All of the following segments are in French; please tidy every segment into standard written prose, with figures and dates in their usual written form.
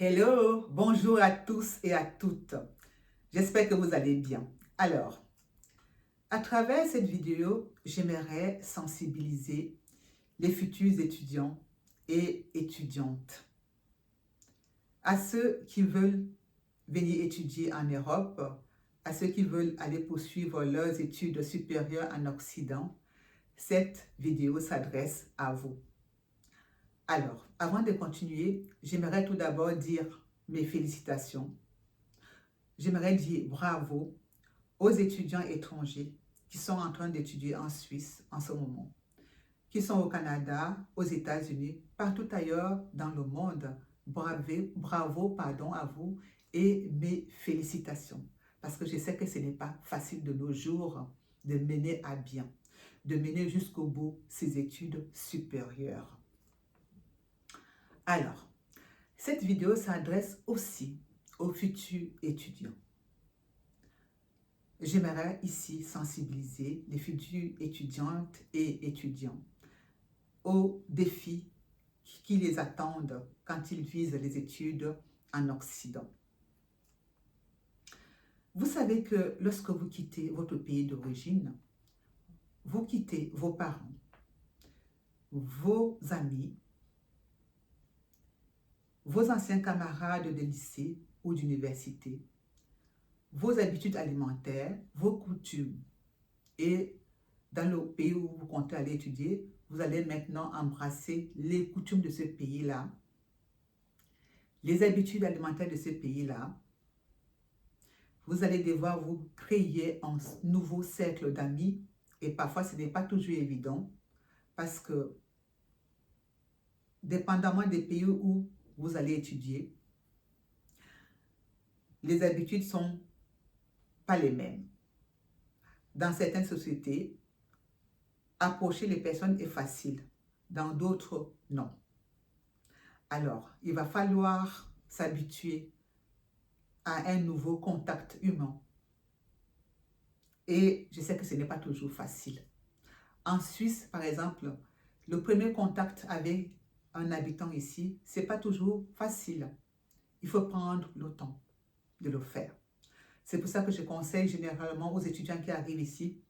Hello, bonjour à tous et à toutes. J'espère que vous allez bien. Alors, à travers cette vidéo, j'aimerais sensibiliser les futurs étudiants et étudiantes, à ceux qui veulent venir étudier en Europe, à ceux qui veulent aller poursuivre leurs études supérieures en Occident. Cette vidéo s'adresse à vous. Alors, avant de continuer, j'aimerais tout d'abord dire mes félicitations. J'aimerais dire bravo aux étudiants étrangers qui sont en train d'étudier en Suisse en ce moment, qui sont au Canada, aux États-Unis, partout ailleurs dans le monde. Bravo à vous et mes félicitations. Parce que je sais que ce n'est pas facile de nos jours de mener à bien, de mener jusqu'au bout ces études supérieures. Alors, cette vidéo s'adresse aussi aux futurs étudiants. J'aimerais ici sensibiliser les futures étudiantes et étudiants aux défis qui les attendent quand ils visent les études en Occident. Vous savez que lorsque vous quittez votre pays d'origine, vous quittez vos parents, vos amis, vos anciens camarades de lycée ou d'université, vos habitudes alimentaires, vos coutumes. Et dans le pays où vous comptez aller étudier, vous allez maintenant embrasser les coutumes de ce pays-là, les habitudes alimentaires de ce pays-là. Vous allez devoir vous créer un nouveau cercle d'amis et parfois ce n'est pas toujours évident parce que dépendamment des pays où vous allez étudier, les habitudes ne sont pas les mêmes. Dans certaines sociétés, approcher les personnes est facile, dans d'autres, non. Alors, il va falloir s'habituer à un nouveau contact humain. Et je sais que ce n'est pas toujours facile. En Suisse, par exemple, le premier contact avec un habitant ici, ce n'est pas toujours facile. Il faut prendre le temps de le faire. C'est pour ça que je conseille généralement aux étudiants qui arrivent ici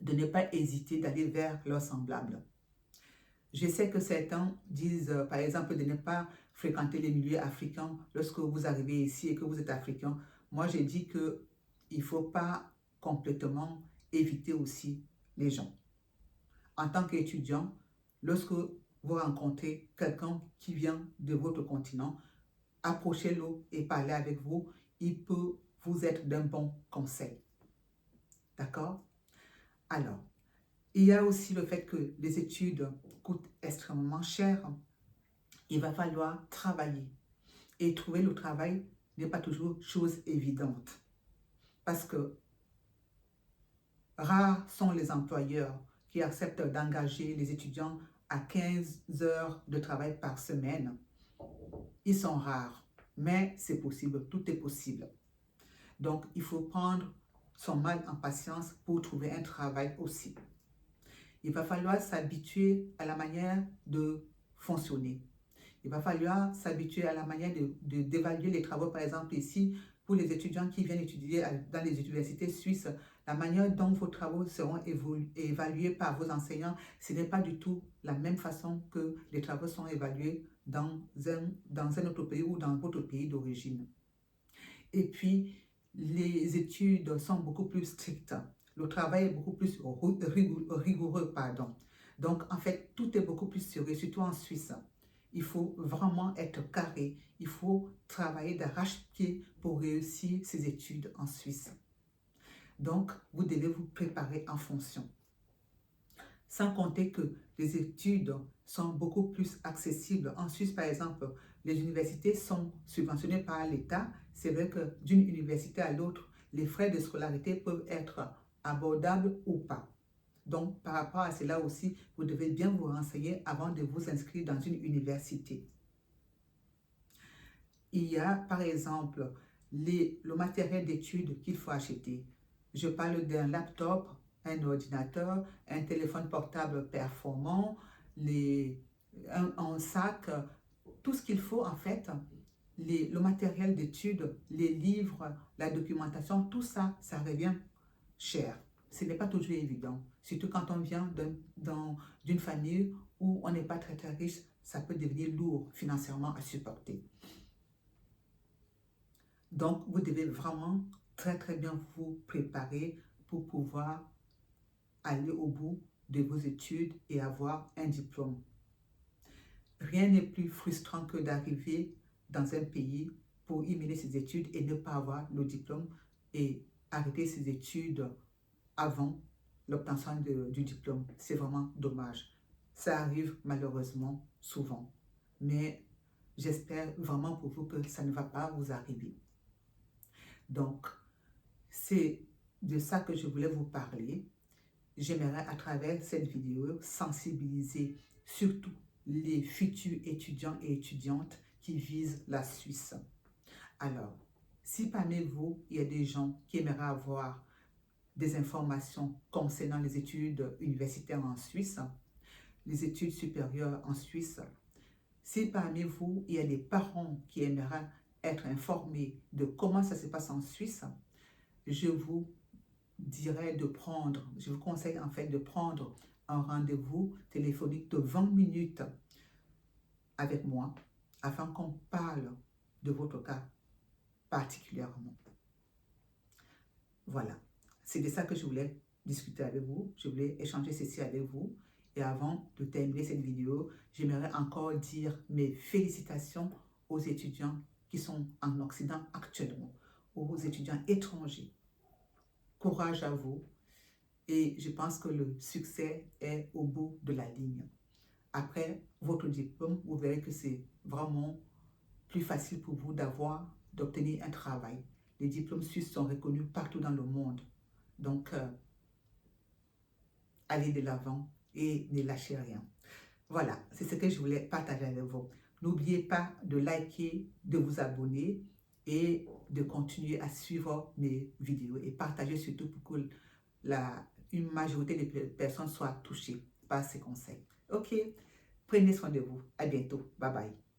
de ne pas hésiter d'aller vers leurs semblables. Je sais que certains disent, par exemple, de ne pas fréquenter les milieux africains lorsque vous arrivez ici et que vous êtes africain. Moi, j'ai dit qu'il ne faut pas complètement éviter aussi les gens. En tant qu'étudiant, lorsque vous rencontrez quelqu'un qui vient de votre continent, approchez-le et parlez avec vous. Il peut vous être d'un bon conseil. D'accord? Alors, il y a aussi le fait que les études coûtent extrêmement cher. Il va falloir travailler. Et trouver le travail n'est pas toujours chose évidente. Parce que rares sont les employeurs qui acceptent d'engager les étudiants à 15 heures de travail par semaine. Ils sont rares, mais c'est possible, tout est possible. Donc, il faut prendre son mal en patience pour trouver un travail aussi. Il va falloir s'habituer à la manière de fonctionner. Il va falloir s'habituer à la manière d'évaluer les travaux. Par exemple, ici, pour les étudiants qui viennent étudier dans les universités suisses, la manière dont vos travaux seront évalués par vos enseignants, ce n'est pas du tout la même façon que les travaux sont évalués dans un autre pays ou dans votre pays d'origine. Et puis, les études sont beaucoup plus strictes. Le travail est beaucoup plus rigoureux, pardon. Donc, en fait, tout est beaucoup plus sérieux, surtout en Suisse. Il faut vraiment être carré. Il faut travailler d'arrache-pied pour réussir ses études en Suisse. Donc, vous devez vous préparer en fonction. Sans compter que les études sont beaucoup plus accessibles. En Suisse, par exemple, les universités sont subventionnées par l'État. C'est vrai que d'une université à l'autre, les frais de scolarité peuvent être abordables ou pas. Donc, par rapport à cela aussi, vous devez bien vous renseigner avant de vous inscrire dans une université. Il y a, par exemple, le matériel d'études qu'il faut acheter. Je parle d'un laptop, un ordinateur, un téléphone portable performant, un sac, tout ce qu'il faut en fait. le matériel d'études, les livres, la documentation, tout ça, ça revient cher. Ce n'est pas toujours évident. Surtout quand on vient d'une famille où on n'est pas très très riche, ça peut devenir lourd financièrement à supporter. Donc, vous devez vraiment très très bien vous préparer pour pouvoir aller au bout de vos études et avoir un diplôme. Rien n'est plus frustrant que d'arriver dans un pays pour y mener ses études et ne pas avoir le diplôme et arrêter ses études avant l'obtention du diplôme. C'est vraiment dommage. Ça arrive malheureusement souvent. Mais j'espère vraiment pour vous que ça ne va pas vous arriver. Donc, c'est de ça que je voulais vous parler. J'aimerais à travers cette vidéo sensibiliser surtout les futurs étudiants et étudiantes qui visent la Suisse. Alors, si parmi vous, il y a des gens qui aimeraient avoir des informations concernant les études universitaires en Suisse, les études supérieures en Suisse, si parmi vous, il y a des parents qui aimeraient être informés de comment ça se passe en Suisse, je vous conseille en fait de prendre un rendez-vous téléphonique de 20 minutes avec moi afin qu'on parle de votre cas particulièrement. Voilà, c'est de ça que je voulais discuter avec vous, je voulais échanger ceci avec vous. Et avant de terminer cette vidéo, j'aimerais encore dire mes félicitations aux étudiants qui sont en Occident actuellement, aux étudiants étrangers. Courage à vous et je pense que le succès est au bout de la ligne. Après votre diplôme, vous verrez que c'est vraiment plus facile pour vous d'obtenir un travail. Les diplômes suisses sont reconnus partout dans le monde. Donc, allez de l'avant et ne lâchez rien. Voilà, c'est ce que je voulais partager avec vous. N'oubliez pas de liker, de vous abonner et de continuer à suivre mes vidéos et partager surtout pour que une majorité des personnes soient touchées par ces conseils. Ok, prenez soin de vous. À bientôt. Bye bye.